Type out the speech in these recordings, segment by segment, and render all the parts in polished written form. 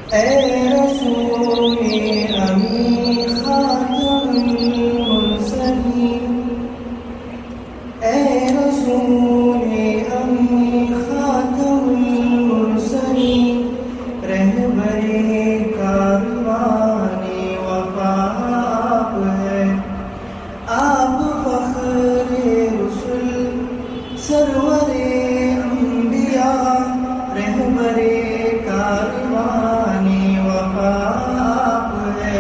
ए रसूले अमी खातमुल मुरसलीन, ए रसूले अमी खातमुल मुरसलीन, रहबरे कारवाने वफा आप है, आप फख्रे रुसुल सरवरे अंबिया, रहबरे कारवाने वफा आप है,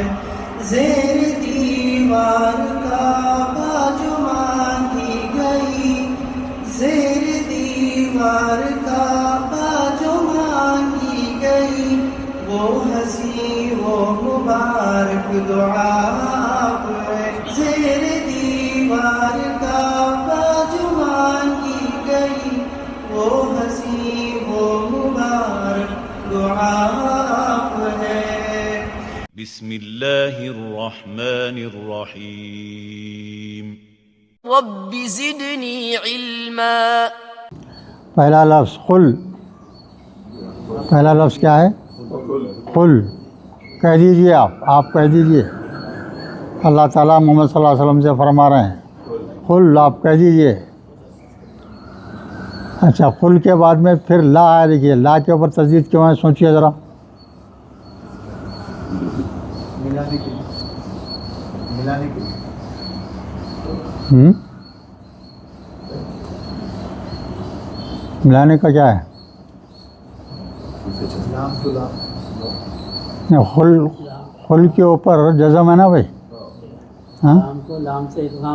ज़ेर दीवार काबा जो मांगी गई, ज़ेर दीवार काबा जो मांगी गई, वो हंसी वो मुबारक दुआ आप है, ज़ेर दीवार काबा जो मांगी गई, वो हंसी वो मुबारक दुआ आप है। बिस्मिल्लाहिर्रहमानिर्रहीम। रब्बि ज़िदनी इल्मा। पहला लफ्ज़ कुल, पहला लफ्ज़ क्या है? कुल। कह दीजिए, आप कह दीजिए। अल्लाह ताला मोहम्मद सल्लल्लाहु अलैहि वसल्लम से फरमा रहे हैं कुल, आप कह दीजिए। अच्छा, कुल के बाद में फिर ला है, देखिए ला के ऊपर तस्दीद क्यों है, सोचिए ज़रा। मिलाने के लिए, मिलाने के लिए। मिलाने का क्या है? लाम तो लाम, खुल के ऊपर जज़म है ना भाई, हाँ?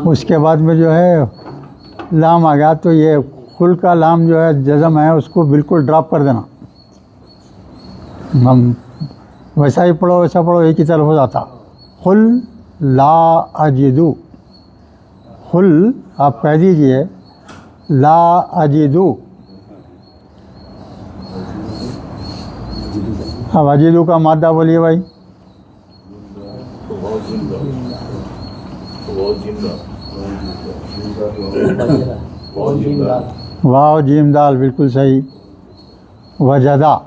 उसके बाद में जो है लाम आ गया, तो ये खुल का लाम जो है जज़म है, उसको बिल्कुल ड्रॉप कर देना। हम वैसा ही पढ़ो, वैसा पढ़ो, एक ही तरफ हो जाता। खुल ला अजिदु, खुल आप कह दीजिए ला अजिदु। अब अजिदु का मादा बोलिए भाई। वाव जीम दाल, बिल्कुल सही। वजदा,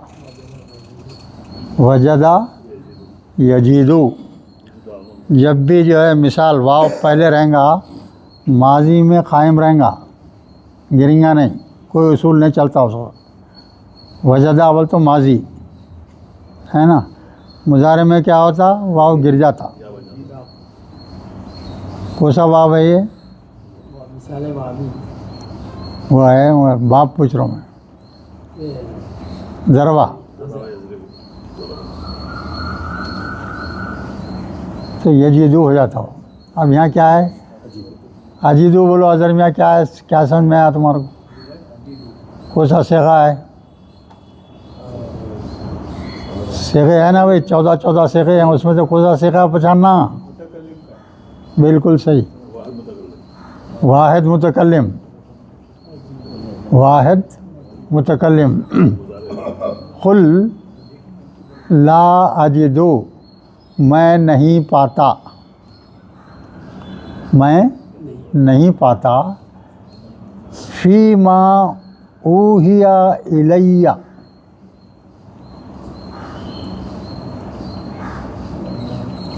वजदा यजीदु। जब भी जो है मिसाल वाव पहले रहेगा, माजी में कायम रहेगा, गिरेगा नहीं, कोई उसूल नहीं चलता उसको। वजदा अवल तो माजी है ना, मुजारे में क्या होता, वाव गिर जाता। कौन सा वाव है ये? वो है, वो बाप पूछ रहा हूँ मैं, ज़रवा। तो यजीदु हो जाता हो। अब यहाँ क्या है? अजीदु बोलो, अजर में क्या है? क्या समझ में आया तुम्हारे को? कौन सा सेगा है? सेगे है ना भाई, 14 सेगे हैं, उसमें से कौन सा सेगा पहचानना? बिल्कुल सही, वाहिद मुतकल्लिम, वाहिद मुतकल्लिम। कुल ला अजिदु, मैं नहीं पाता, मैं नहीं पाता। फीमा ऊहिया इलैया,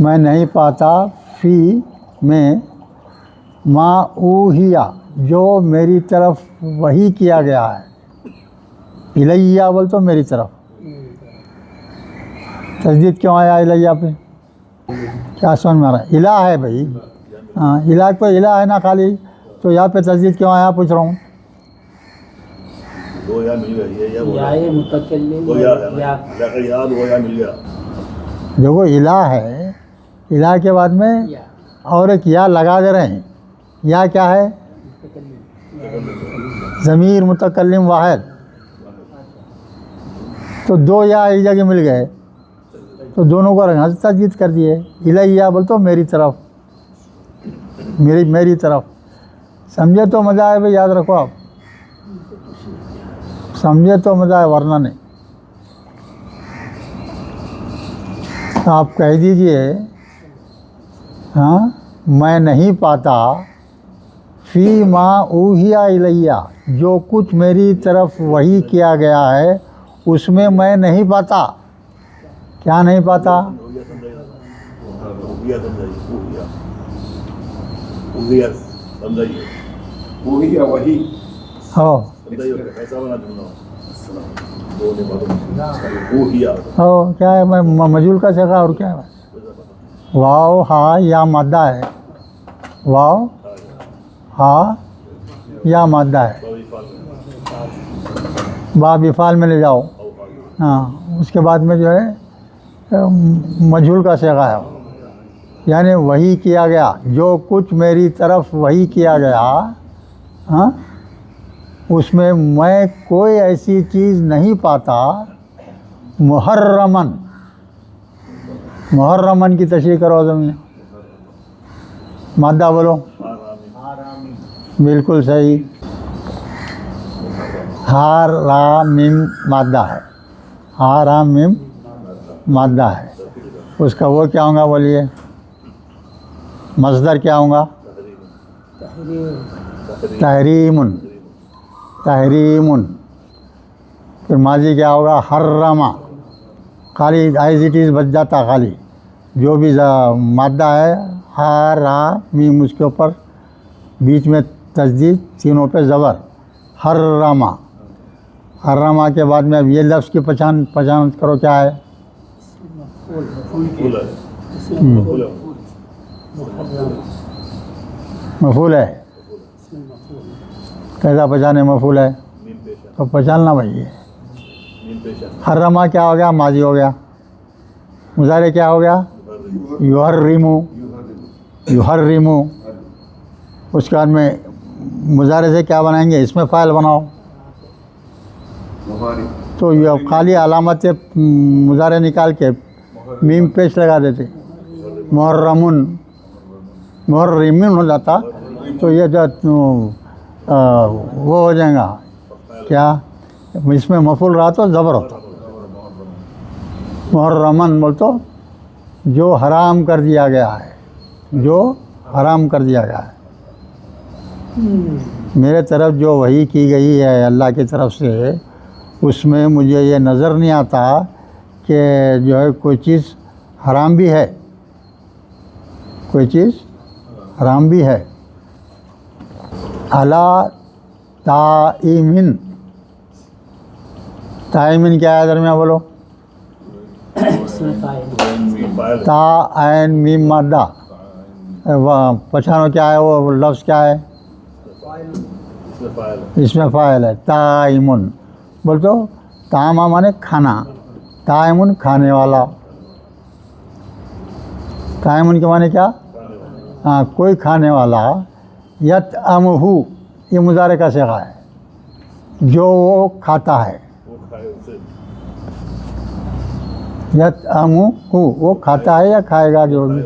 मैं नहीं पाता फी में मा ऊहिया, जो मेरी तरफ वही किया गया है। इलैया बोल तो मेरी तरफ। तस्दीद क्यों आया इलैया पे? क्या समझ में आ रहा है? इला है भाई, हाँ, इला को इला है ना खाली, तो यहाँ पे तस्दीद क्यों आया पूछ रहा हूँ। दो या मिल गई है, या मुतकल्लिम दो या दो या मिल गया। देखो इला है, इला के बाद में और एक या लगा दे रहे हैं। या क्या है? ज़मीर मुतकल्लिम वाहिद, तो दो या एक जगह मिल गए, तो दोनों को रंगा तस्दीद कर दिए। इलैया बोल तो मेरी तरफ, मेरी तरफ। समझे तो मज़ा है भाई, याद रखो आप, समझे तो मज़ा है, वरना नहीं। आप कह दीजिए, हाँ, मैं नहीं पाता फी माँ ऊहिया इलैया, जो कुछ मेरी तरफ वही किया गया है उसमें मैं नहीं पाता। क्या नहीं पाता? उगिया समझाइए, उगिया समझाइए, उगिया समझाइए, वही या वही हो समझाइए कैसा बना दूंगा वो नहीं मालूम उगिया हो क्या है? मैं मजूल का जगह और क्या है? वाव हा या मादा है, वाव हा या मादा है, बाब इफ़ाल में ले जाओ। हाँ, उसके बाद में जो है मजहूल का सेगा है, यानी वही किया गया, जो कुछ मेरी तरफ वही किया गया। हाँ, उसमें मैं कोई ऐसी चीज़ नहीं पाता। मुहर्रमन, मुहर्रमन की तशरीह करो ज़मीन, मादा बोलो। बिल्कुल सही, हार रा मीम मादा है, हार रा मीम मादा है। उसका वो क्या होगा बोलिए? मस्दर क्या होगा? तहरीमुन, तहरीमुन। फिर माजी क्या होगा? हर्रमा, खाली एज इट इज़ बच जाता, खाली जो भी मादा है हा रा मीम, उसके ऊपर बीच में तस्दीद, तीनों पे ज़बर, हर्रमा। हर्रमा के बाद में अब ये लफ्ज़ की पहचान करो क्या है? मफूल है। कैसा पहचाने मफूल है? तो पहचानना भाई ये। हर्रमा क्या हो गया? माजी हो गया। मुजारे क्या हो गया? युहर्रिमु, युहर्रिमु। उसके बाद में मुजारे से क्या बनाएंगे? इसमें फ़ाइल बनाओ। तो ये खाली अलामत मुजारे निकाल के मीम पेश लगा देते, मुहर्रमुन, मुहर्रिमिन हो जाता। तो ये जो वो हो जाएगा क्या? इसमें मफूल रहा तो ज़बर होता। मुहर्रमन बोल तो जो हराम कर दिया गया है, जो हराम कर दिया गया है। मेरे तरफ जो वही की गई है अल्लाह की तरफ से, उसमें मुझे ये नज़र नहीं आता कि जो है कोई चीज़ हराम भी है, कोई चीज़ हराम भी है। अला ताइमिन, ताइमिन क्या है दरमिया बोलो? ता ऐन मीम मादा, पहचानो क्या है वो लफ्ज़ क्या है? इसमें फ़ाइल है। ताइमुन बोल तो तामा माने खाना, ताइमुन खाने वाला। ताइमुन के माने क्या? हाँ, कोई खाने वाला। यत अमहू, ये मुजारे का सेगा है, जो वो खाता है। यत अमहू, वो खाता है या खाएगा? जो भी,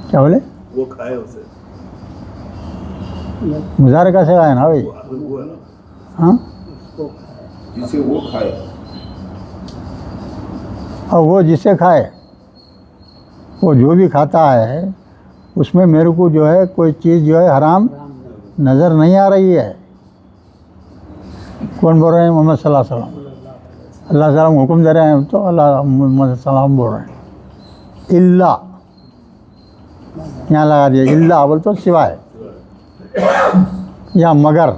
क्या बोले? वो खाए उसे, मुजारे का सेगा है ना भाई। हाँ, जिसे वो खाए, और वो जिसे खाए, वो जो भी खाता है, उसमें मेरे को जो है कोई चीज़ जो है हराम नज़र नहीं आ रही है। कौन बोल रहे हैं? मोहम्मद सल्लल्लाहु अलैहि वसल्लम। अल्लाह सल्लम हुक्म दे रहे हैं, तो अल्लाह मोहम्मद सल्लम बोल रहे हैं। इल्ला यहाँ लगा दिया, इल्ला बोल तो सिवाय, या मगर,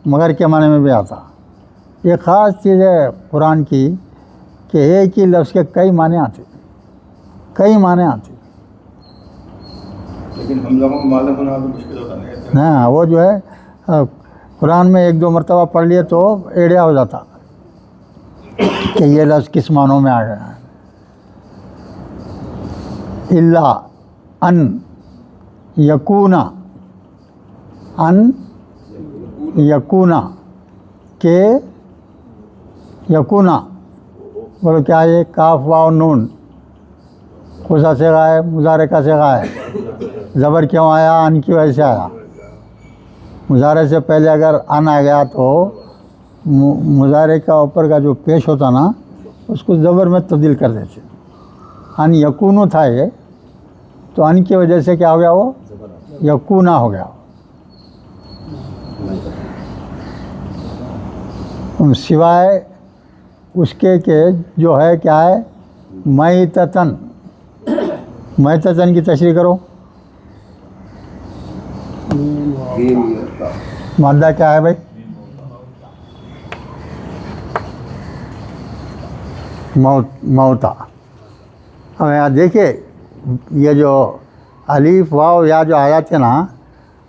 मगर के माने में भी आता। ये ख़ास चीज़ है कुरान की कि एक ही लफ्ज़ के कई माने आते, कई माने आते। लेकिन हम लोगों को मालूम होना तो मुश्किल होता नहीं है। हाँ, वो जो है कुरान में एक दो मरतबा पढ़ लिए तो एड़िया हो जाता कि ये लफ्ज़ किस मानों में आ गया है। इल्ला अन यकूना, अन यकूना के, यकूना बोलो क्या है? काफ वाव नून, कौन सा सेगा है? मुजारे का सेगा है। ज़बर क्यों आया? अन की वजह से आया। मुजारे से पहले अगर अन आ गया तो मुजारे का ऊपर का जो पेश होता ना, उसको ज़बर में तब्दील कर देते। अन यकूनु था ये, तो अन की वजह से क्या हो गया? वो यकूना हो गया। सिवाय उसके के जो है क्या है, मैततन। मैततन की तशरीह करो। मादा क्या है भाई? मौता। अब यहाँ देखिए, ये जो अलीफ वाव या जो आ जाते ना,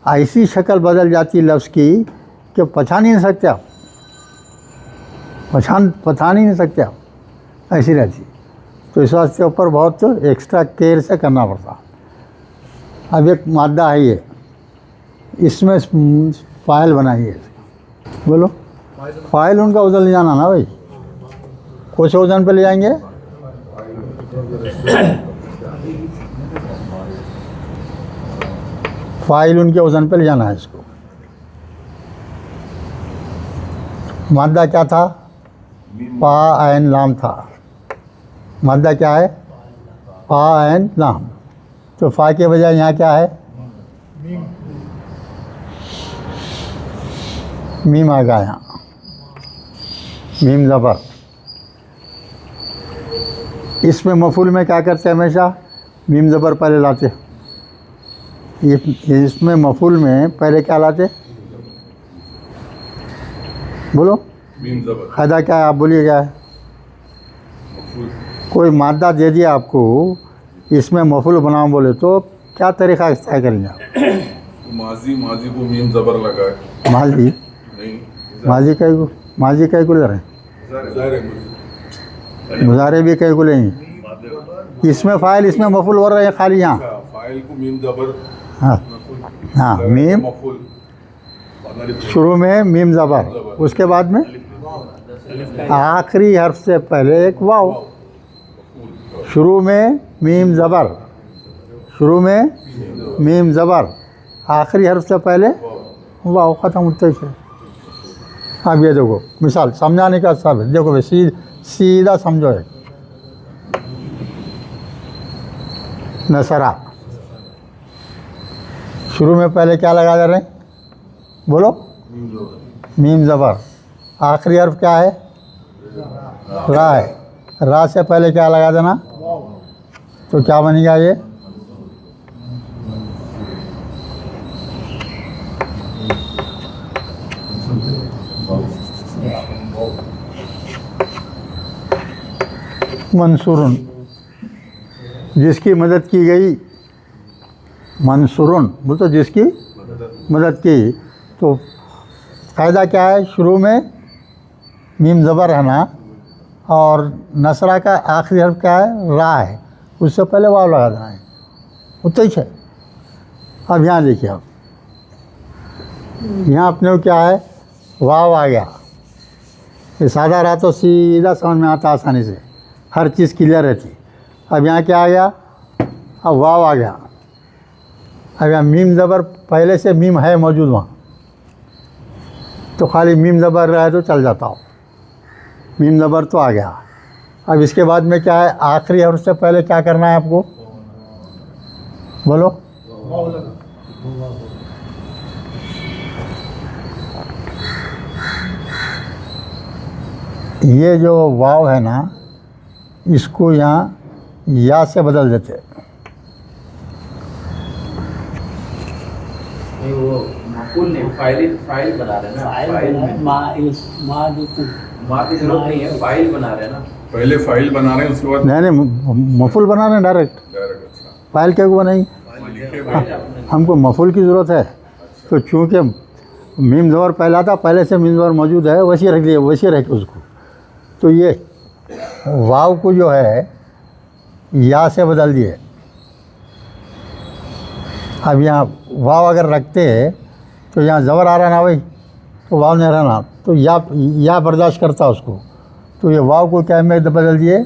ऐसी शक्ल बदल जाती लफ्ज़ की कि पहचान ही नहीं सकते आप, पहचान ही नहीं सकते आप, ऐसी रहती। तो इस वास्ते ऊपर बहुत एक्स्ट्रा केयर से करना पड़ता। अब एक मादा है ये, इसमें फ़ाइल बनाइए। बोलो, फ़ाइल उनका उधर ले जाना ना भाई, कुछ वजन पे ले जाएंगे। फ़ाइल उनके वजन पे ले जाना है इसको। मादा क्या था? पा ऐन लाम था। मादा क्या है? पा ऐन लाम। तो फा के बजाय यहाँ क्या है? मीम आ गया यहाँ, मीम ज़बर। इसमें मफूल में क्या करते हैं? हमेशा मीम ज़बर पहले लाते। इसमें मफूल में पहले क्या लाते? बोलो, फ़ायदा क्या है? आप बोलिए क्या है? कोई मादा दे दिया आपको, इसमें मफूल बनाओ बोले तो क्या तरीक़ा इख्तियार करेंगे आप? माजी को मीम ज़बर लगा है। माजी नहीं, माजी कई को ले रहे हैं, मुजारे भी कई को लेंगे। इसमें फ़ाइल, इसमें मफूल हो रहे हैं खाली यहाँ। फाइल को मीम ज़बर, हाँ हाँ, मीम मफूल, शुरू में मीम ज़बर, उसके बाद में आखिरी हर्फ से पहले एक वाव। शुरू में मीम ज़बर, शुरू में मीम ज़बर, आखिरी हर्फ से पहले वाव, ख़त्म होते ही। अब ये देखो मिसाल समझाने का सब है। देखो भाई, सीधा समझो है। नसरा, शुरू में पहले क्या लगा दे रहे हैं? बोलो, मीम ज़बर। आखिरी हर्फ क्या है? रा है। रा से पहले क्या लगा देना? तो क्या बनेगा ये? मंसूरुन, जिसकी मदद की गई। मंसूरुन बोल तो जिसकी मदद की। तो फ़ायदा क्या है? शुरू में मीम ज़बर है ना, और नसरा का आखिरी हर्फ क्या है? रा है, उससे पहले वाव लगा देना है, उतना ही है। अब यहाँ देखिए, आप यहाँ अपने को क्या है? वाव आ गया। ये सादा रहा तो सीधा समझ में आता आसानी से, हर चीज़ क्लियर रहती। अब यहाँ क्या आ गया? अब वाव आ गया। अब यहाँ मीम ज़बर, पहले से मीम है मौजूद वहाँ, तो खाली मीम ज़बर रहा है तो चल जाता हो। मीम ज़बर तो आ गया। अब इसके बाद में क्या है? आखिरी हर्फ से पहले क्या करना है आपको? बोलो, ये जो वाव है ना, इसको यहाँ या से बदल देते। वो माकूल नहीं, फाइल बना रहे हैं ना। माँ की जरूरत नहीं है, फाइल बना रहे हैं ना। पहले फाइल बना रहे हैं, उसके बाद नहीं, मफूल बना रहे हैं डायरेक्ट। अच्छा, फाइल क्या को बनाएंगे? हमको मफूल की ज़रूरत है। तो चूँकि मीम ज़बर पहला था, पहले से मीम ज़बर मौजूद है, वैसे रख दिए, वैसे रखे उसको। तो ये वाव को जो है या से बदल दिए। अब यहाँ वाव अगर रखते हैं तो यहाँ ज़बर आ रहा ना भाई, तो वाव नहीं रहना, तो या बर्दाश्त करता उसको। तो ये वाव को क्या में बदल दिए?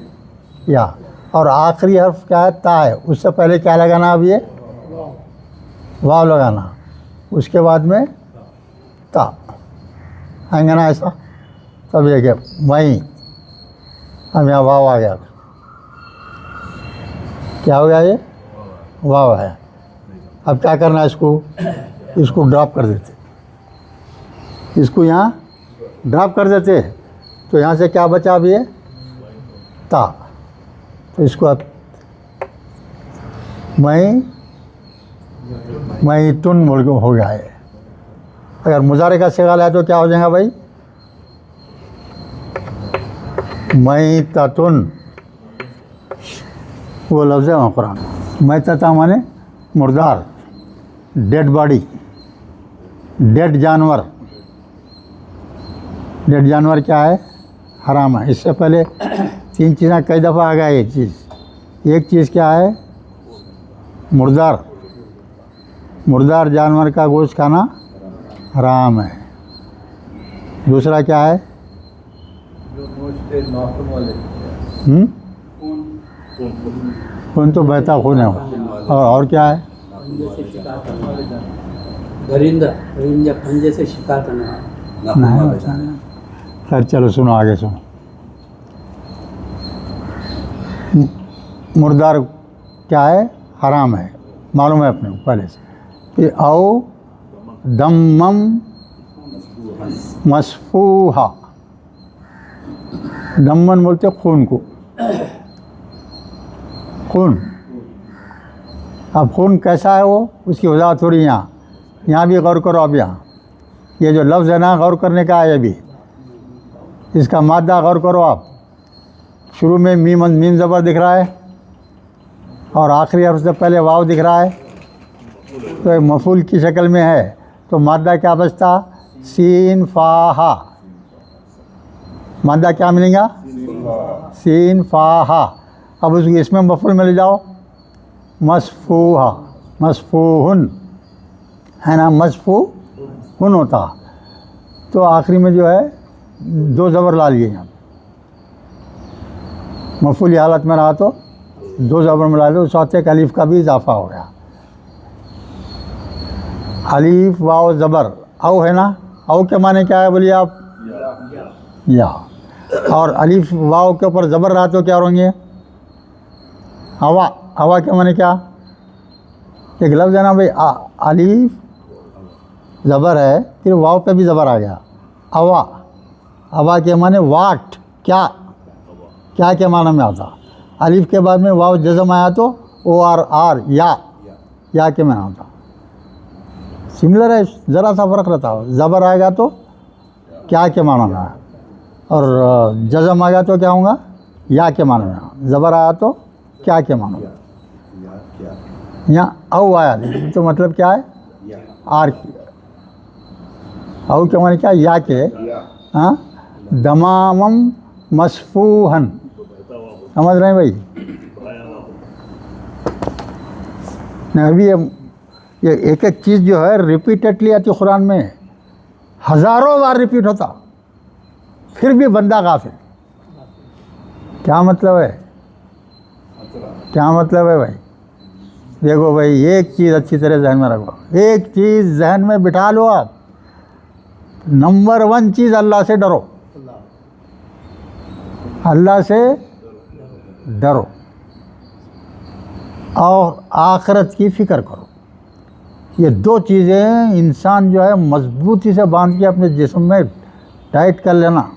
या। और आखिरी हर्फ क्या है? ता है, उससे पहले क्या लगाना? अब ये वाव लगाना, उसके बाद में ता आएंगे ना ऐसा। तब देखिए वहीं, अब यहाँ वाव आ गया। क्या हो गया? ये वाव है। अब क्या करना है? इसको ड्रॉप कर देते, इसको यहाँ ड्रॉप कर देते। तो यहाँ से क्या बचा अभी है? ता। तो इसको आप मैं तुन बोल के हो गया है। अगर मुजारे का सिगाल है तो क्या हो जाएगा भाई? मैं ततुन, वो लफ्ज़ है वहाँ कुरान। मैं तता माने मुर्दार, डेड बॉडी, डेड जानवर। डेड जानवर क्या है? हराम है। इससे पहले 3 चीज़ें कई दफ़ा आ गया। एक चीज़ क्या है? मुर्दार, मुर्दार जानवर का गोश्त खाना हराम है। दूसरा क्या है? जो नोचते नाखून वाले खून तो बहता खून है वो। और क्या है? परिंदा, परिंदा पंजे से शिकार करने वाला। नहीं बता नहीं। खैर चलो सुनो, आगे सुनो। मुर्दार क्या है? हराम है, मालूम है अपने को पहले से। फिर आओ दम्मम मसफूहा, दम्मन बोलते खून को, खून। अब खून कैसा है वो, उसकी वजह थोड़ी यहाँ भी गौर करो। अब यहाँ ये जो लफ्ज़ है ना, गौर करने का है। अभी इसका मादा गौर करो आप। शुरू में मीम ज़बर दिख रहा है और आखिरी हर्फ से पहले वाव दिख रहा है, तो एक मफूल की शक्ल में है। तो मादा क्या बचता? सीन फाहा। मादा क्या मिलेगा? सीन फाहा। अब उसको इसमें मफूल में ले जाओ, मसफूहा, मसफूहुन है ना, मसफूहुन होता। तो आखिरी में जो है 2 ज़बर ला लिए यहाँ। मफूली हालत में रहा तो 2 ज़बर मिला लो, साथ एक अलीफ का भी इजाफा हो गया। अलीफ वाव ज़बर, औ है ना। औ के माने क्या है बोलिए आप? या। और अलीफ वाव के ऊपर ज़बर रहा तो क्या होंगे? हवा। हवा के माने क्या? एक लफ्ज़ है ना भाई, अलीफ ज़बर है, फिर वाव पे भी ज़बर आ गया, हवा। हवा के माने वाट, क्या, क्या के माने में आता। अलीफ के बाद में वाव जज़म आया तो ओ आर आर, या के माने आता। सिमिलर है, ज़रा सा फ़र्क रहता है। ज़बर आएगा तो क्या के माने में आया, और जज़म आ गया तो क्या होगा? या के माने में आया। ज़बर आया तो क्या के माने में। यहाँ औ आया तो मतलब क्या है? आर की। औ के माने क्या? या के। हाँ, दमामम मसफूहन, समझ रहे हैं भाई? नहीं, अभी ये एक एक चीज़ जो है रिपीटेडली आती कुरान में, हज़ारों बार रिपीट होता, फिर भी बंदा गाफिल। क्या मतलब है? क्या मतलब है भाई? देखो भाई, एक चीज़ अच्छी तरह जहन में रखो, एक चीज़ जहन में बिठा लो आप। नंबर 1 चीज़, अल्लाह से डरो। अल्लाह से डरो और आखिरत की फ़िक्र करो। ये 2 चीज़ें इंसान जो है मजबूती से बांध के अपने जिस्म में टाइट कर लेना।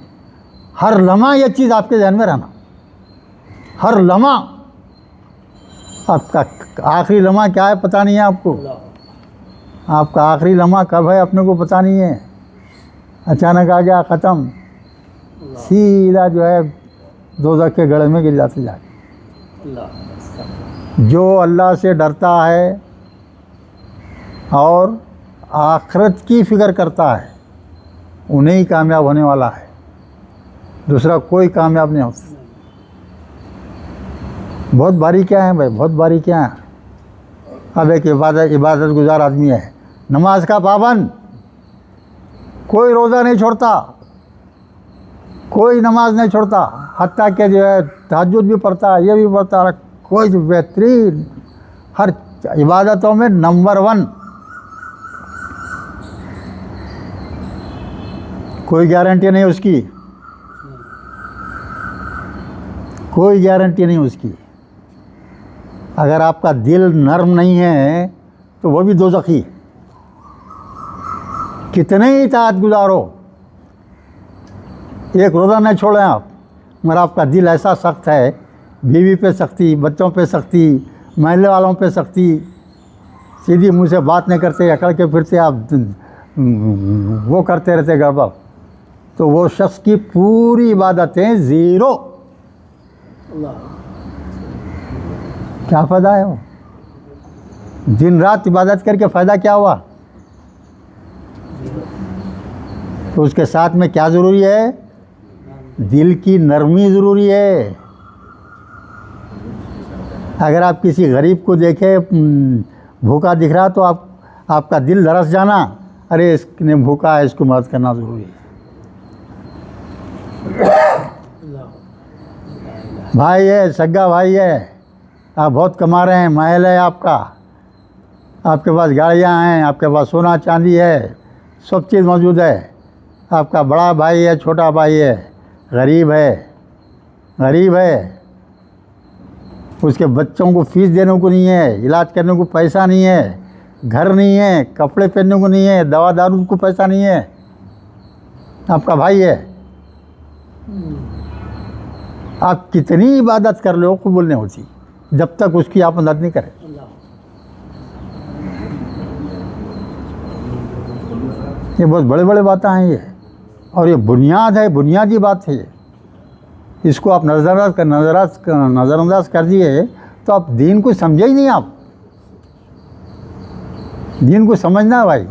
हर लम्हा ये चीज़ आपके जहन में रहना, हर लम्हा। आपका आखिरी लम्हा क्या है पता नहीं है आपको। आपका आखिरी लम्हा कब है अपने को पता नहीं है। अचानक आ गया, ख़त्म, सीधा जो है दोज़ख के गड़े में गिर जाते जाके। जो अल्लाह से डरता है और आखिरत की फ़िक्र करता है, उन्हें ही कामयाब होने वाला है, दूसरा कोई कामयाब नहीं होता। बहुत बारीकियाँ हैं भाई, बहुत बारीकियाँ हैं। अब एक इबादत गुजार आदमी है, नमाज का पाबंद, कोई रोज़ा नहीं छोड़ता, कोई नमाज नहीं छोड़ता, हत्ता के जो है तहज्जुद भी पढ़ता है, ये भी पढ़ता है, कोई बेहतरीन, हर इबादतों में नंबर 1। कोई गारंटी नहीं उसकी, कोई गारंटी नहीं उसकी। अगर आपका दिल नर्म नहीं है तो वो भी दोज़खी। कितने ही इताअत गुज़ारो, एक रोज़ा नहीं छोड़ें आप, मगर आपका दिल ऐसा सख्त है, बीवी पे सख्ती, बच्चों पे सख्ती, महल्ले वालों पे सख्ती, सीधी मुँह से बात नहीं करते, अकड़ के फिरते आप, वो करते रहते गड़बड़, तो वो शख्स की पूरी इबादतें ज़ीरो। अल्लाह क्या फ़ायदा है वो? दिन रात इबादत करके फ़ायदा क्या हुआ? तो उसके साथ में क्या ज़रूरी है? दिल की नरमी ज़रूरी है। अगर आप किसी गरीब को देखे भूखा दिख रहा तो आपका दिल धड़स जाना, अरे इसने भूखा है, इसको मदद करना ज़रूरी है। भाई है, सगा भाई है, आप बहुत कमा रहे हैं, महल है आपका, आपके पास गाड़ियाँ हैं, आपके पास सोना चांदी है, सब चीज़ मौजूद है, आपका बड़ा भाई है, छोटा भाई है, गरीब है, उसके बच्चों को फीस देने को नहीं है, इलाज करने को पैसा नहीं है, घर नहीं है, कपड़े पहनने को नहीं है, दवा दारू को पैसा नहीं है, आपका भाई है। आप कितनी इबादत कर लो कबूल नहीं होती जब तक उसकी आप मदद नहीं करें। ये बहुत बड़े बड़े बातें हैं ये, और ये बुनियाद है, बुनियादी बात है ये। इसको आप नज़रअंदाज कर दिए तो आप दीन को समझे ही नहीं। आप दीन को समझना है भाई,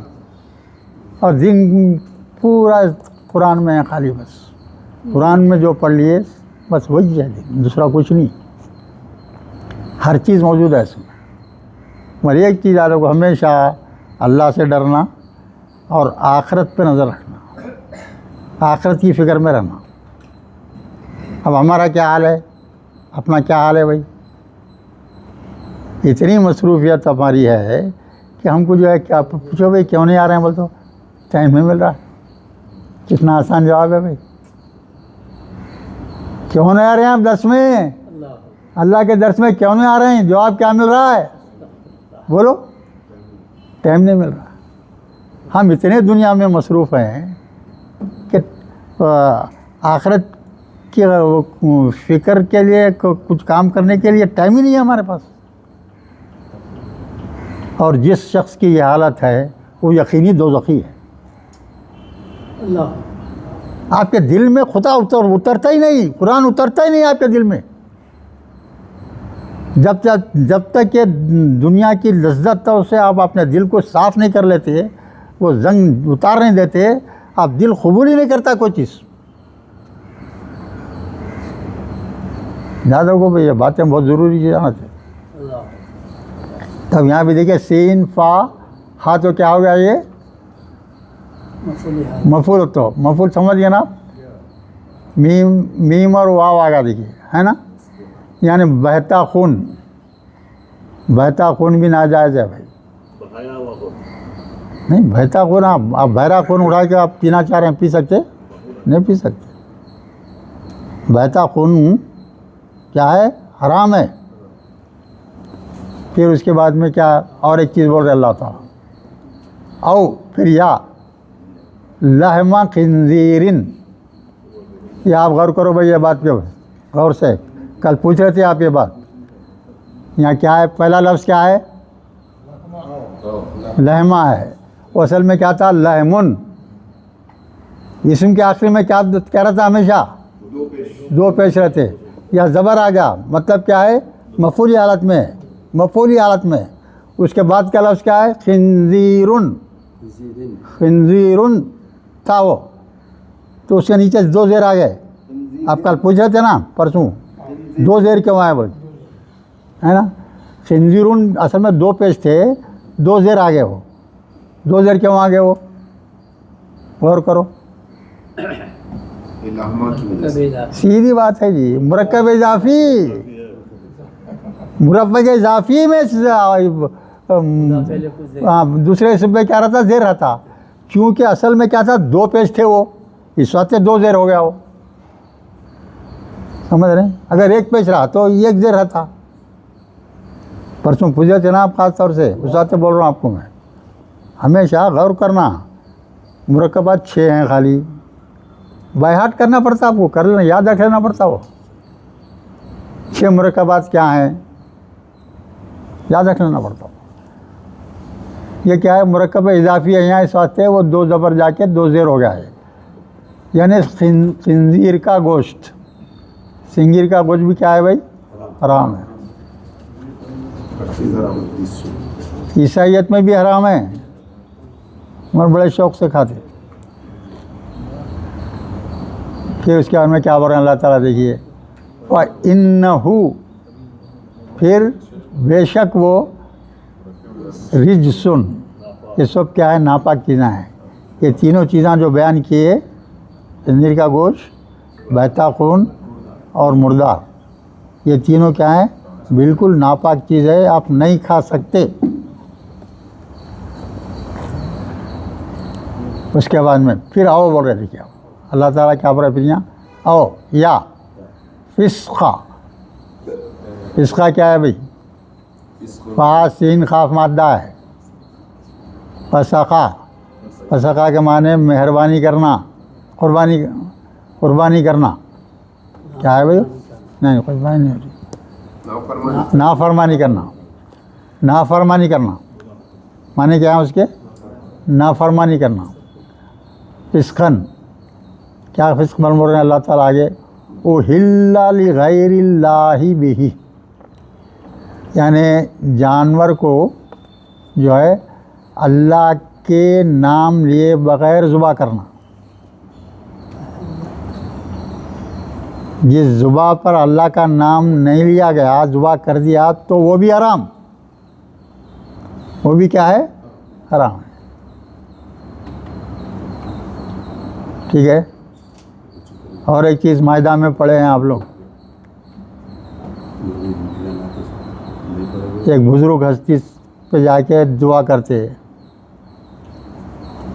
और दीन पूरा कुरान में है खाली, बस कुरान में जो पढ़ लिए बस वही है, दूसरा कुछ नहीं। हर चीज़ मौजूद है इसमें, मगर एक चीज़ आप लोग को हमेशा अल्लाह से डरना और आखिरत पे नज़र रखना, आखिरत की फ़िक्र में रहना। अब हमारा क्या हाल है, अपना क्या हाल है भाई? इतनी मसरूफियत हमारी है कि हमको जो है, क्या पूछो भाई क्यों नहीं आ रहे हैं, बोल तो टाइम नहीं मिल रहा। कितना आसान जवाब है भाई, क्यों नहीं आ रहे हैं आप दर्स में? अल्लाह के दर्स में क्यों नहीं आ रहे हैं? जवाब क्या मिल रहा है? बोलो, टाइम नहीं मिल रहा। हम इतने दुनिया में मसरूफ़ हैं कि आखिरत की फ़िक्र के लिए, कुछ काम करने के लिए टाइम ही नहीं है हमारे पास। और जिस शख्स की ये हालत है वो यकीनी दोज़खी है। आपके दिल में खुदा उतरता ही नहीं, कुरान उतरता ही नहीं आपके दिल में। जब तक ये दुनिया की लज्जत है उसे आप अपने दिल को साफ़ नहीं कर लेते, वो जंग उतार नहीं देते, आप दिल कबूल ही नहीं करता कोई चीज़। याद रखो भाई, ये बातें बहुत ज़रूरी है जाना चाहिए। तब यहाँ भी देखिए सीन फा हा, तो क्या हो गया ये? मफूल। तो मफूल समझ गए ना? मीम और वाव आ गया, देखिए है ना, यानी बहता खून। बहता खून भी नाजायज़ है भाई, नहीं बहता खून। आप बहरा खून उड़ा के आप पीना चाह रहे हैं, पी सकते? नहीं पी सकते। बहता खून क्या है? हराम है। फिर उसके बाद में क्या और एक चीज़ बोल रहे अल्लाह ताला, आओ फिर या लहमा खिंजीरिन। ये आप गौर करो भाई, ये बात पे गौर से, कल पूछ रहे थे आप ये बात। यहाँ क्या है? पहला लफ्ज़ क्या है? लहमा है, वो असल में क्या था? लहमुन। इसम के आखिर में क्या कह रहा था? हमेशा दो पेश रहते, या ज़बर आ गया, मतलब क्या है? मफूली हालत में, मफूली हालत में। उसके बाद का लफ्ज़ क्या है? खिंजीरुन। खिंजीरुन था वो, तो उसके नीचे दो ज़ेर आ गए। आप कल पूछ रहे थे ना परसों, दो ज़ेर क्यों आए बोल, है ना? खिंजीरुन असल में दो पेश थे, दो ज़ेर आ गए। वो दो ज़ेर क्यों आ गए? वो गौर करो, सीधी बात है जी। मुरक्कब इजाफ़ी, मुरक्कब इजाफ़ी में दूसरे हिस्से में क्या रहता? ज़ेर रहता, क्योंकि असल में क्या था? दो पेज थे वो, इस वास्ते दो ज़ेर हो गया वो, समझ रहे हैं? अगर एक पेज रहा तो एक ज़ेर रहता। परसों पूछे थे ना आप ख़ास तौर से, उस वास्ते बोल रहा हूँ आपको मैं। हमेशा गौर करना, मुरक्कबात 6 हैं खाली, बाय हार्ट करना पड़ता आपको, कर लेना, याद रख लेना पड़ता वो 6 मुरक्कबात क्या हैं, याद रख लेना पड़ता। ये क्या है, मुरक्कब इजाफी है यहाँ, इस वास्ते वो 2 ज़बर जाके 2 ज़ेर हो गया है, यानी खिंजीर का गोश्त। सिंगीर का गोश्त भी क्या है भाई, हराम है। ईसाइयत में भी हराम है, मगर बड़े शौक़ से खाते। फिर उसके बाद में क्या बोल रहे हैं अल्लाह ताला, देखिए व इन्नहु, फिर बेशक वो रिजसुन, ये सब क्या है, नापाक चीज़ें हैं। ये तीनों चीज़ें जो बयान किए, खंजीर का गोश्त, बहता खून और मुर्दा, ये तीनों क्या है, बिल्कुल नापाक चीज़ है, आप नहीं खा सकते। उसके बाद में फिर आओ बोल रहे थे, क्या अल्लाह ताला क्या बोल रहे फिर यहाँ, आओ या फिस्का। फिस्का क्या है भाई, फासीन खाफ मादा है, फसका, फसका के माने मेहरबानी करना, कुर्बानी करना। क्या है भाई, नहीं कुर्बानी नहीं होती, नाफरमानी करना। नाफरमानी करना माने क्या है उसके, नाफरमानी करना। फिस्कन, क्या फिस्क बोल रहे हैं अल्लाह ताला आगे, ओ हिल्ला लि गैरिल्लाहि बिही, यानी जानवर को जो है अल्लाह के नाम लिए बग़ैर ज़ुबा करना। जिस ज़ुबा पर अल्लाह का नाम नहीं लिया गया, ज़ुबा कर दिया, तो वो भी हराम, वो भी क्या है, हराम है। ठीक है। और एक चीज़ मायदा में पढ़े हैं आप लोग, एक बुज़ुर्ग हस्ती पे जाके दुआ करते,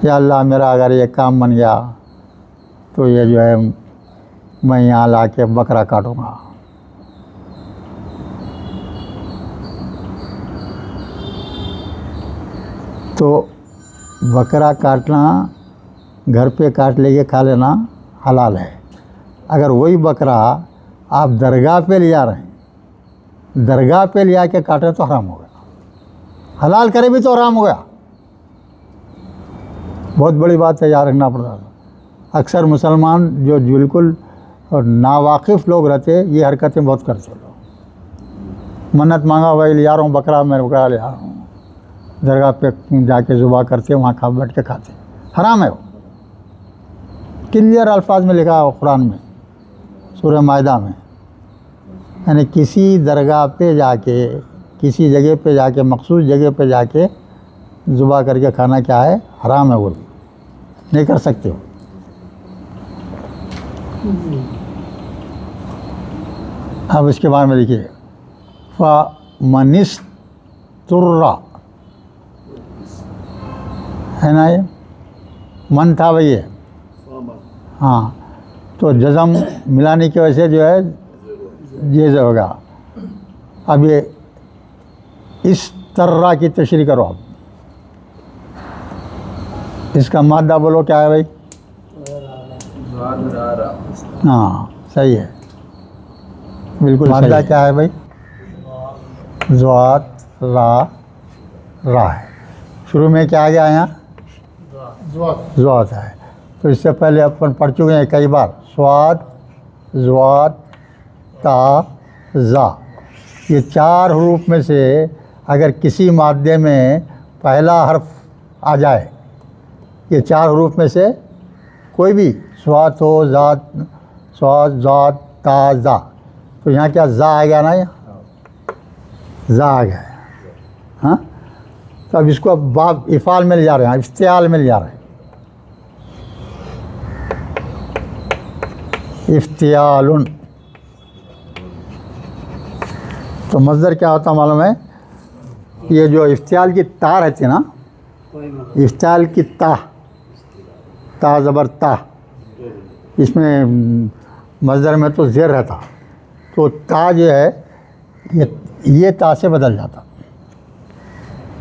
या अल्लाह मेरा अगर ये काम बन गया तो ये जो है मैं यहाँ ला के बकरा काटूँगा। तो बकरा काटना, घर पे काट लेके खा लेना हलाल है। अगर वही बकरा आप दरगाह पे ले जा रहे हैं, दरगाह पे ले आके काटे तो हराम हो गया, हलाल करे भी तो हराम हो गया। बहुत बड़ी बात है, याद रखना पड़ता है। अक्सर मुसलमान जो बिल्कुल और नावाकिफ़ लोग रहते, ये हरकतें बहुत करते लोग। मन्नत मांगा भाई ले आ रहा हूँ बकरा, मैं बकरा ले आ रहा हूँ, दरगाह पे जाके ज़ुबा करते, वहाँ खा बैठ के खाते, हराम है वो। क्लियर अल्फाज में लिखा है कुरान में, सूरह मायदा में, यानी किसी दरगाह पे जाके, किसी जगह पे जाके, मखसूस जगह पे जाके ज़ुबा करके खाना क्या है, हराम है, वो नहीं कर सकते हो। अब इसके बाद में देखिए, फ़मनिस्तुर्रा है ना, ये मन था भाई ये, हाँ, तो जज़म मिलाने की वजह से जो है ये होगा। अब ये इस तरह की तशरीह करो आप, इसका मादा बोलो क्या है भाई, हाँ सही है, बिल्कुल मादा क्या है भाई, ज़्वात रा है। शुरू में क्या आ गया यहाँ, ज़्वात है। तो इससे पहले अपन पढ़ चुके हैं कई बार, स्वाद, ज़्वात, ता, ज़ा, ये 4 हरूफ में से अगर किसी मादे में पहला हर्फ आ जाए, ये 4 हरूफ में से कोई भी, स्वात हो, ज़ात, स्वाद, ज़ात, ता, ज़ा, तो यहाँ क्या ज़ा आ गया ना, यहाँ ज़ा आ गया है। हाँ, तो अब इसको अब बाब इफ़ाल में ले जा रहे हैं, इफ्तियाल में ले जा रहे हैं। इफ्तियालुन, तो मज़दर क्या होता मालूम है, ये जो इफ्तियाल की ता रहती है ना, इफ्तियाल की ता ज़बर ता, इसमें मज़दर में तो ज़ेर रहता, तो ता जो है ये ता से बदल जाता।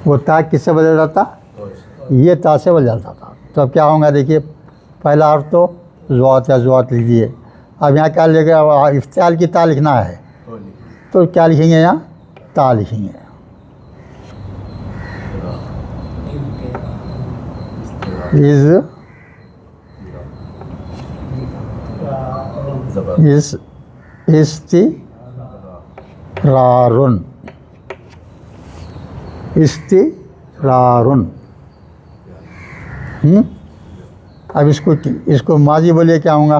वो ता किससे बदल जाता, ये ता से बदल जाता था। तो अब क्या होगा देखिए, पहला हर्फ तो ज़ुआत या ज़ुआत लिख दिए। अब यहाँ क्या लिखेगा, इफ्तियाल की ता लिखना है तो क्या लिखेंगे, यहाँ ता लिखेंगे। इस्तिरारुन, इस्तिरारुन। अब इसको माजी बोलिए, क्या होगा?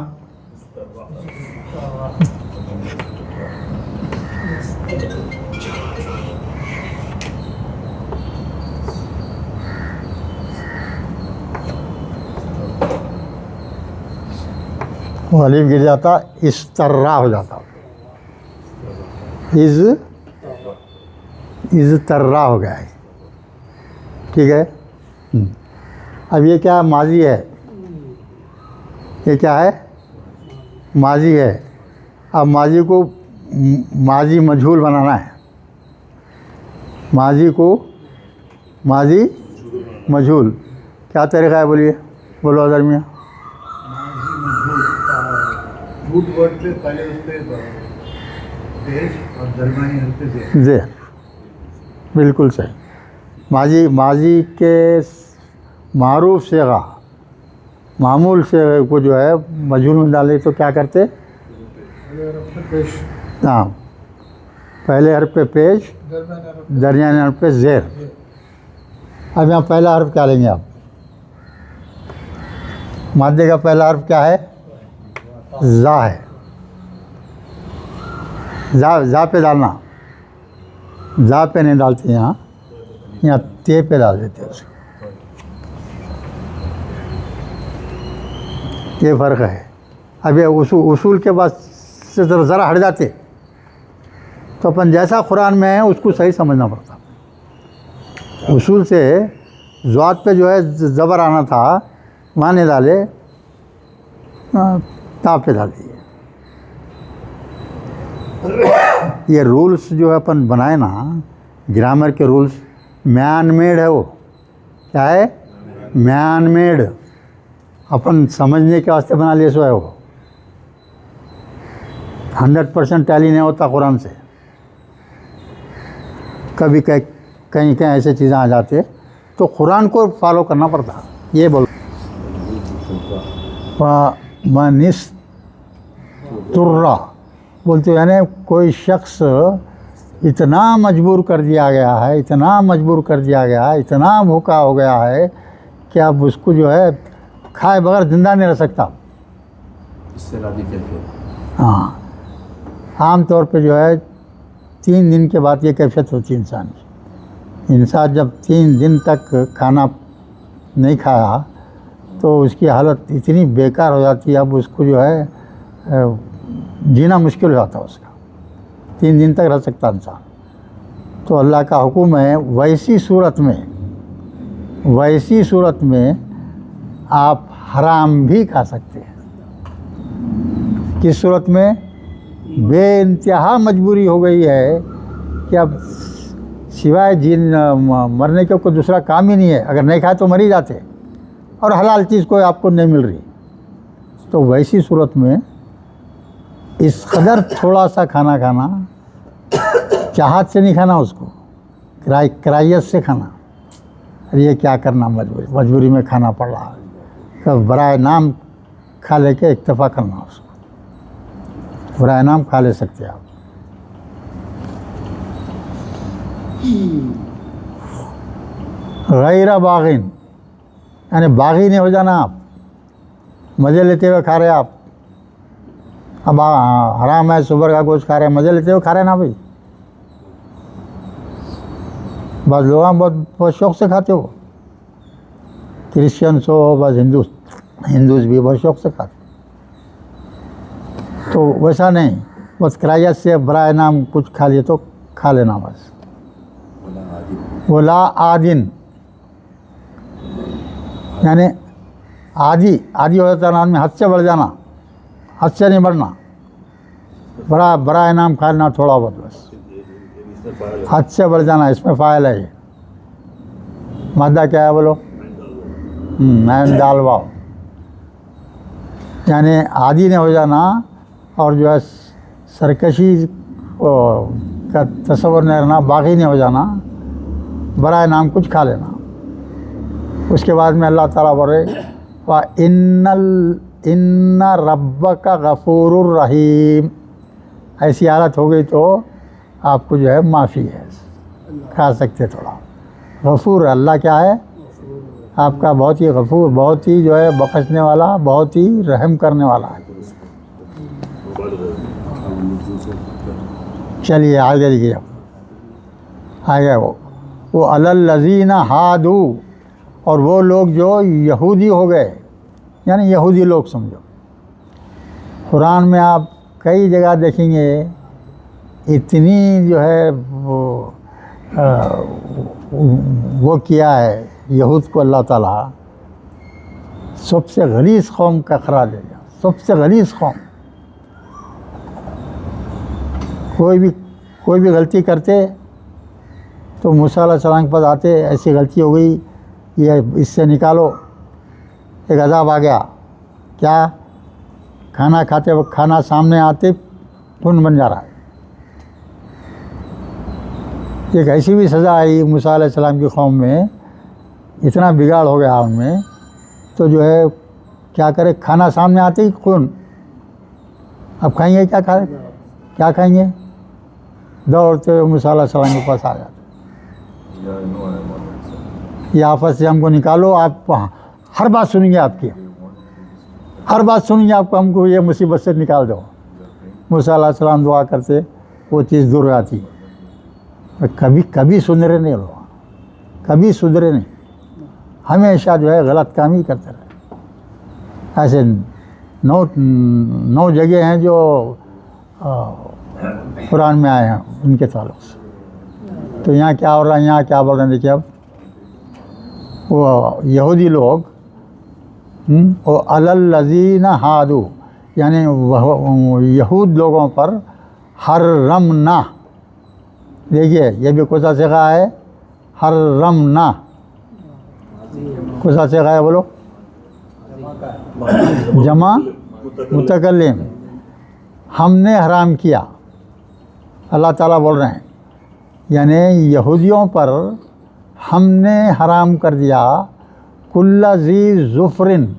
वो अलीफ गिर जाता, इस्तर्रा हो जाता, इज तर्रा हो गया है। ठीक है। अब ये क्या माजी है, ये क्या है, माजी है। अब माजी को माजी मजहूल बनाना है, माजी को माजी मजहूल। क्या तरीक़ा है, बोलिए, बोलो अदर मियाँ। रूट वर्ड पे पहले उस पे पेश और दरमियानी हर्फ पे ज़ेर। ज़ेर, बिल्कुल सही। माजी के मारूफ सेगा, मामूल से को जो है मजहूल में डाले तो क्या करते? हाँ, पहले हर्फ पे पेश, दरमियानी हर्फ पे ज़ेर। अब यहाँ पहला हर्फ क्या लेंगे आप? मादे का पहला हर्फ क्या है? ज़ा है। ज़ा पे डालना, ज़ा पे नहीं डालते यहाँ ते पे डाल देते हैं उसको। ये फ़र्क है। अब ये उसूल के बाद से ज़रा हट जाते तो अपन जैसा कुरान में है उसको सही समझना पड़ता। उसूल से ज़ात पे जो है ज़बर आना था, वहाँ नहीं डाले, ता पे डाल दिए। ये रूल्स जो है अपन बनाए ना, ग्रामर के रूल्स, मैन मेड है। वो क्या है? Man made. अपन समझने के वास्ते बना लिए सो है वो। 100% टैली नहीं होता कुरान से। कभी कहीं ऐसे चीज़ें आ जाते तो कुरान को फॉलो करना पड़ता। ये बोलो, मनिस्तुर्रा बोलते यानी कोई शख्स इतना मजबूर कर दिया गया है, इतना मजबूर कर दिया गया है, इतना भूखा हो गया है कि अब उसको जो है खाए बगैर ज़िंदा नहीं रह सकता। इससे राजी कैफियत। हाँ, आम तौर पे जो है 3 दिन के बाद ये कैफियत होती है इंसान की। इंसान जब 3 दिन तक खाना नहीं खाया तो उसकी हालत इतनी बेकार हो जाती है, अब उसको जो है जीना मुश्किल हो जाता है उसका। 3 दिन तक रह सकता इंसान। तो अल्लाह का हुक्म है, वैसी सूरत में आप हराम भी खा सकते हैं। किस सूरत में? बेइंतहा मजबूरी हो गई है कि अब सिवाय मरने के कोई दूसरा काम ही नहीं है। अगर नहीं खाए तो मर ही जाते और हलाल चीज़ कोई आपको नहीं मिल रही। तो वैसी सूरत में इस कदर थोड़ा सा खाना खाना, चाहत से नहीं खाना, उसको कराहियत से खाना। अरे ये क्या करना, मजबूरी में खाना पड़ रहा है, तो बराए नाम खा लेके इक्तफ़ा करना उसको। बराए नाम खा ले सकते आप। गैर बागिन यानी बागी नहीं हो जाना आप। मज़े लेते हुए खा रहे आप। अब हराम है, सुअर का गोश्त खा रहे हैं, मज़े लेते हुए खा रहे हैं ना भाई। बस लोग बहुत शौक़ से खाते हो। क्रिश्चियंस हो, बस हिंदूज भी बहुत शौक़ से खाते। तो वैसा नहीं, बस कराहियत से बराए नाम कुछ खा लिए तो खा लेना बस। वला आदिन यानी आदि हो जाता है में हद से बढ़ जाना, हद से नहीं बढ़ना। बराए नाम खा लेना थोड़ा बहुत बस, हद से बढ़ जाना। इसमें फ़ाइल है। ये मादा क्या है बोलो? मैन दाल वाव। यानी आदी नहीं हो जाना और जो है सरकशी का तस्वर नहीं रहना, बागी नहीं हो जाना, बराए नाम कुछ खा लेना। उसके बाद में अल्लाह ताला बोले व इन्ना रब्बका गफूरुर रहीम। ऐसी हालत हो गई तो आपको जो है माफ़ी है, खा सकते थोड़ा। गफूर अल्लाह क्या है आपका, बहुत ही गफूर, बहुत ही जो है बख्शने वाला, बहुत ही रहम करने वाला है। चलिए आगे देखिए, आगे वो अलल्लज़ीना हादू, और वो लोग जो यहूदी हो गए, यानी यहूदी लोग समझो। कुरान में आप कई जगह देखेंगे इतनी जो है वो किया है यहूद को अल्लाह ताला सबसे गलीज़ कौम का करार दे दिया, सबसे गलीज़ कौम। कोई भी गलती करते तो मूसा अलैहिस्सलाम के पास आते, ऐसी गलती हो गई, ये इससे निकालो, एक अज़ाब आ गया। क्या? खाना खाते वक्त खाना सामने आते खून बन जा रहा है। एक ऐसी भी सज़ा आई मूसा अलैहिस्सलाम की कौम में, इतना बिगाड़ हो गया उनमें, तो जो है क्या करे, खाना सामने आते ही खून। अब खाएंगे क्या खाएंगे? दौड़ते हुए मूसा अलैहिस्सलाम के पास आ जाते, ये आफत से हमको निकालो। आप हर बात सुनेंगे आपकी, हर बात सुनेंगे आपको, हमको ये मुसीबत से निकाल दो। मूसा अलैहिस्सलाम दुआ करते, वो चीज़ दूर आती। कभी सुधरे नहीं लोग, कभी सुधरे नहीं, हमेशा जो है गलत काम ही करते रहे। ऐसे 9 जगह हैं जो कुरान में आए हैं उनके ताल्लुक़ से। तो यहाँ क्या हो रहा है, यहाँ क्या बोल रहे हैं देखिए। अब वो यहूदी लोग वो अलल्लज़ीना हादू, यानी यहूद लोगों पर हर्रमना, देखिए ये भी कौन सा सिखा है, हर्रमना कौन सा सिखा है बोलो, जमा मुतकल्लिम, हमने हराम किया। अल्लाह ताला बोल रहे हैं यानी यहूदियों पर हमने हराम कर दिया कुल्ला ज़ी ज़ुफ़रिन,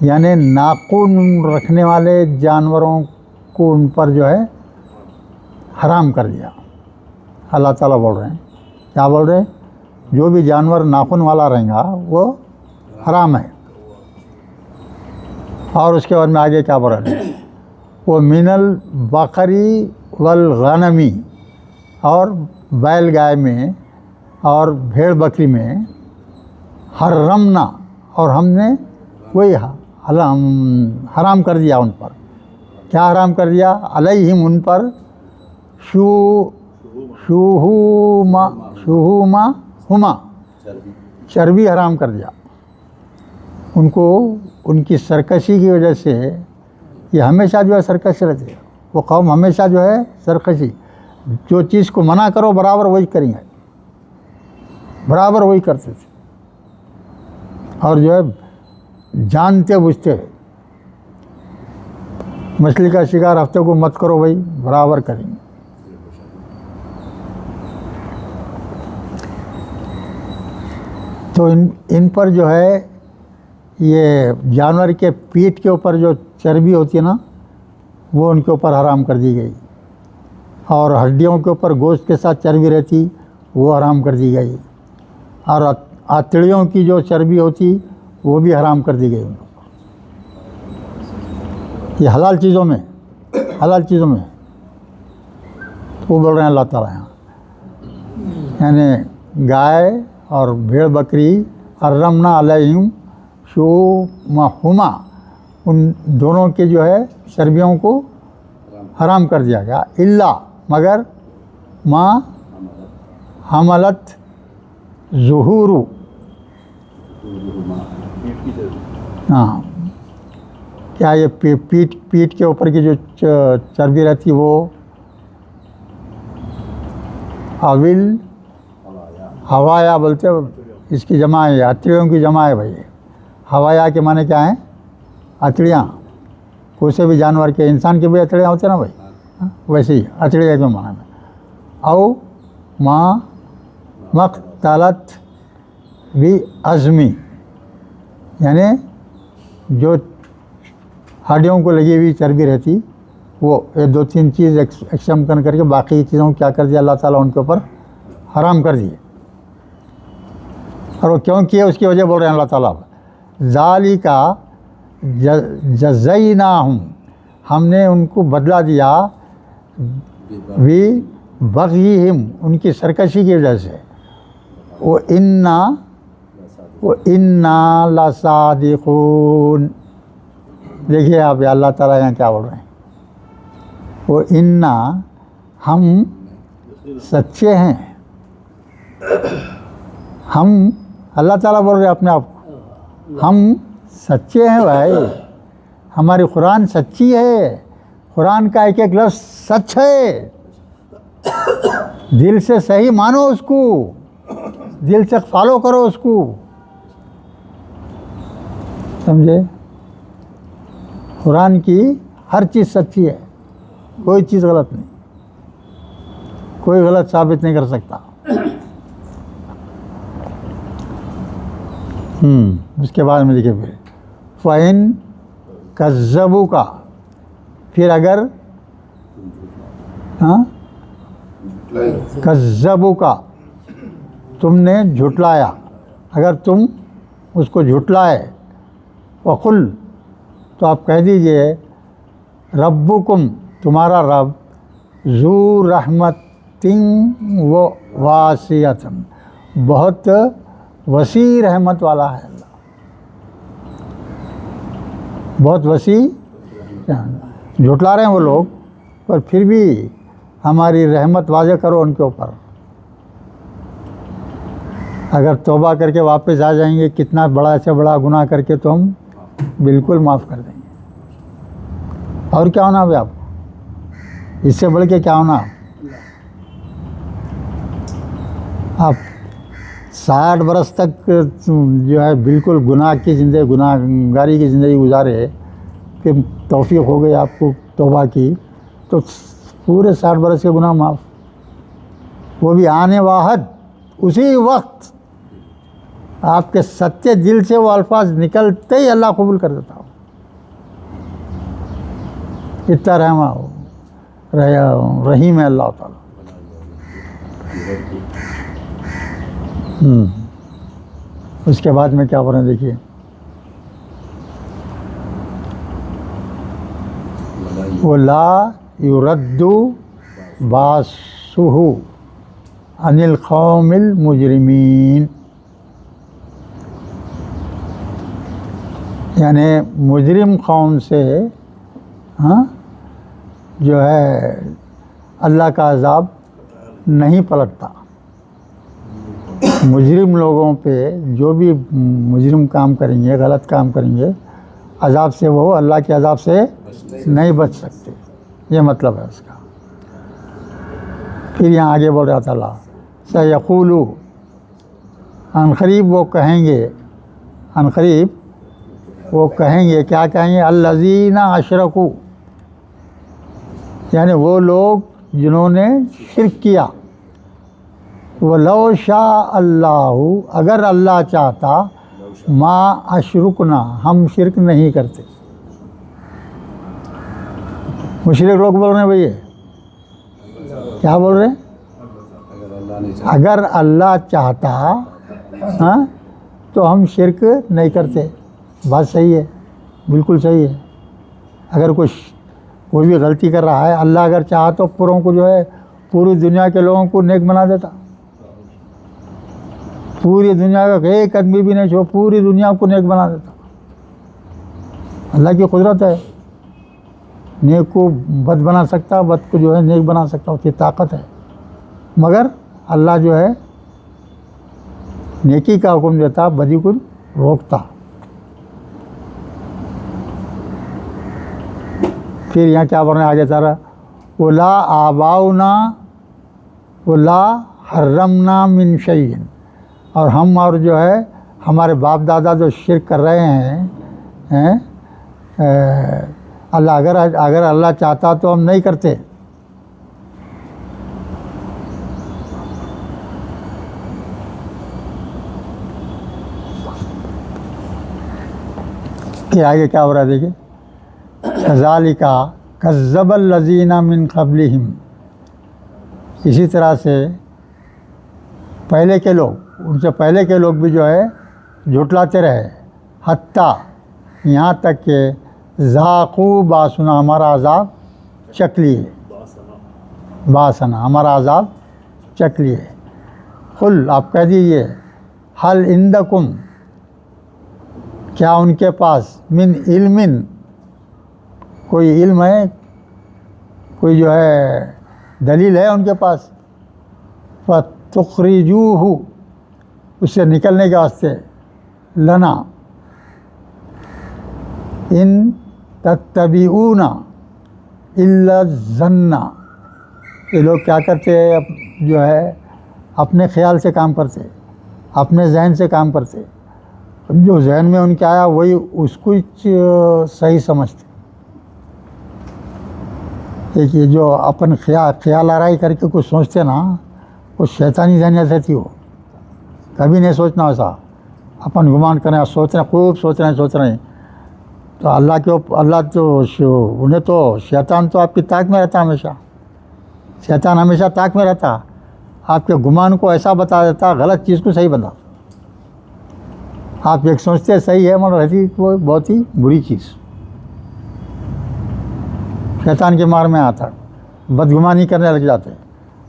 यानी नाखून रखने वाले जानवरों को उन पर जो है हराम कर दिया। अल्लाह ताला बोल रहे हैं, क्या बोल रहे हैं? जो भी जानवर नाखून वाला रहेगा वो हराम है। और उसके बाद में आगे क्या बोल रहे हैं? वो मिनल बकरी वल गनमी, और बैल गाय में और भेड़ बकरी में हर्रमना, और हमने वही हराम कर दिया उन पर। क्या हराम कर दिया? अलैहिम, उन पर, शुहुमा, चर्बी हराम कर दिया उनको। उनकी सरकशी की वजह से, ये हमेशा जो है सरकश रहती है, वो कौम हमेशा जो है सरकशी, जो चीज़ को मना करो बराबर वही करेंगे, बराबर वही करते थे। और जो है जानते बुझते हुए, मछली का शिकार हफ्ते को मत करो भाई, बराबर करेंगे। तो इन पर जो है ये जानवर के पीठ के ऊपर जो चर्बी होती है ना, वो उनके ऊपर हराम कर दी गई। और हड्डियों के ऊपर गोश्त के साथ चर्बी रहती, वो हराम कर दी गई। और आंतड़ियों की जो चर्बी होती, वो भी हराम कर दी गई उनको। ये हलाल चीज़ों में, हलाल चीज़ों में वो बोल रहे हैं अल्लाह ताला यहाँ, यानी गाय और भेड़ बकरी हर्रमना अलैहिम शुहुमा, उन दोनों के जो है चर्बियों को हराम कर दिया गया। इल्ला, मगर माँ हमलत ज़ुहूरु, हाँ, क्या ये पीठ के ऊपर की जो चर्बी रहती वो, अविल हवाया बोलते हो, इसकी जमा है, यात्रियों की जमा है भाई। हवाया के माने क्या है? अतड़ियाँ, कोई से भी जानवर के, इंसान के भी अतड़ियाँ होते हैं ना भाई, हाँ? वैसे ही अतड़िया के माना में। औ माँ मक़तलत भी अज़मी, यानी जो हड्डियों को लगी हुई चर्बी रहती, वो ये 2-3 चीज़ एक्सम करके बाकी चीज़ों को क्या कर दिया अल्लाह ताला उनके ऊपर हराम कर दिए। और वो क्यों किए उसकी वजह बोल रहे हैं अल्लाह ताला, ज़ालिका जज़यनाहुम, हमने उनको बदला दिया, वी बग़यहिम, उनकी सरकशी की वजह से, वो इन्ना लसादिक़ून। देखिए आप अल्लाह ताला यहाँ क्या बोल रहे हैं, वो इन्ना, हम सच्चे हैं, हम, अल्लाह ताला बोल रहे हैं अपने आप को, हम सच्चे हैं भाई, हमारी कुरान सच्ची है, कुरान का एक एक लफ्ज़ सच है, दिल से सही मानो उसको, दिल से फॉलो करो उसको, समझे। कुरान की हर चीज़ सच्ची है, कोई चीज़ गलत नहीं, कोई गलत साबित नहीं कर सकता। उसके बाद में देखिए फिर फ़इन कज़्ज़बू का, फिर अगर, हाँ, कज़्ज़बू का, तुमने झुटलाया, अगर तुम उसको झुटलाए, वक़ुल, तो आप कह दीजिए रब्बुकुम, तुम्हारा रब, ज़ू रहमतिन व वासियतन, बहुत वसी रहमत वाला है अल्लाह, बहुत वसी। झुटला रहे हैं वो लोग, पर फिर भी हमारी रहमत वाज़े करो उनके ऊपर, अगर तौबा करके वापस आ जाएंगे कितना बड़ा से बड़ा गुनाह करके, तो हम बिल्कुल माफ़ कर देंगे। और क्या होना भाई आपको, इससे बढ़ के क्या होना। आप 60 बरस तक जो है बिल्कुल गुनाह की ज़िंदगी, गुनाहगारी की ज़िंदगी गुजारे, फिर तौफीक हो गई आपको तौबा की, तो पूरे 60 बरस के गुनाह माफ़, वो भी आने वाहद, उसी वक्त आपके सच्चे दिल से वो अल्फाज निकलते ही अल्लाह कबूल कर देता हो। इतना रहीम है अल्लाह ताला। उसके बाद में क्या बोल रहे हैं देखिए, वो ला युरद्दु बासुहु अनिल कौमिल मुजरिमीन, यानी मुजरिम कौम से, हाँ, जो है अल्लाह का अज़ाब नहीं पलटता। मुजरिम लोगों पे जो भी मुजरिम काम करेंगे, गलत काम करेंगे, अज़ाब से वो अल्लाह के अज़ाब से नहीं बच सकते, ये मतलब है उसका। फिर यहाँ आगे बोल रहा था अल्लाह, सयक़ूलु, अनक़रीब वो कहेंगे, अनक़रीब वो कहेंगे, क्या कहेंगे, अल्लज़ीना अशरकू, यानी वो लोग जिन्होंने शिरक किया, वलो शाअ अल्लाहु, अगर अल्लाह चाहता, मा अशरुकना, हम शिरक नहीं करते। मुशरिक लोग बोल रहे हैं भैया, क्या बोल रहे हैं, अगर अल्लाह चाहता, हाँ, तो हम शिरक नहीं करते। बात सही है, बिल्कुल सही है। अगर कोई भी गलती कर रहा है, अल्लाह अगर चाहा तो पूरों को जो है, पूरी दुनिया के लोगों को नेक बना देता, पूरी दुनिया का एक आदमी भी नहीं छोड़, पूरी दुनिया को नेक बना देता। अल्लाह की कुदरत है, नेक को बद बना सकता, बद को जो है नेक बना सकता, उसकी ताकत है। मगर अल्लाह जो है नेकी का हुक्म देता, बदी को रोकता। फिर यहाँ क्या बोल रहे हैं आगे सारा, वला आबाउना वला हर्रमना मिन शैइन, और हम और जो है हमारे बाप दादा जो शिरक कर रहे हैं, अल्लाह अगर अल्लाह चाहता तो हम नहीं करते। फिर आगे क्या हो रहा है देखिए, कज़ालिका कज़्ज़बल लज़ीना मिन क़ब्लिहिम, इसी तरह से पहले के लोग, उनसे पहले के लोग भी जो है झुटलाते रहे, हत्ता यहाँ तक के ज़ाक़ू बासुना, हमारा अज़ाब चख लिए, बासना हमारा अज़ाब चख लिए। कुल आप कह दीजिए, हल इंदकुम, क्या उनके पास मिन इल्मिन, कोई इल्म है, कोई जो है दलील है उनके पास, फ़तुख़रिजूहु, उससे निकलने के वास्ते, लना इन तत्तबिऊना इल्ला ज़न्ना, ये लोग क्या करते हैं, जो है अपने ख्याल से काम करते, अपने जहन से काम करते, जो जहन में उनके आया वही उसको ही सही समझते। एक ये जो अपन ख्याल आराई करके कुछ सोचते ना, वो शैतानी जहनियत रहती हो, कभी नहीं सोचना वैसा, अपन गुमान करें, सोच रहे खूब सोच रहे हैं, तो अल्लाह तो उन्हें तो शैतान तो आपकी ताक में रहता हमेशा, शैतान हमेशा ताक में रहता, आपके गुमान को ऐसा बता देता, गलत चीज़ को सही बता। आप एक सोचते सही है मगर रहती वो बहुत ही बुरी चीज़, शैतान के मार में आता, बदगुमानी करने लग जाते,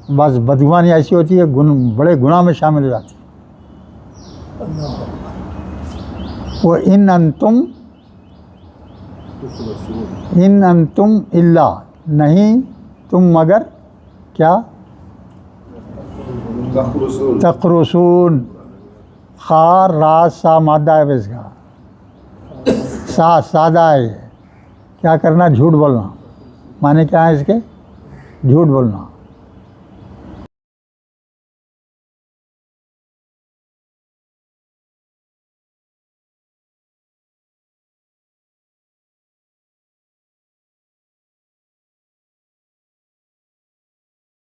बस बदगुमानी ऐसी होती है बड़े गुनाह में शामिल हो जाती। वो इन अंतुम इल्ला, नहीं तुम मगर क्या, तखरुसून, खार राज सा मादा है इसका, सादा है, क्या करना, झूठ बोलना, माने क्या है इसके, झूठ बोलना।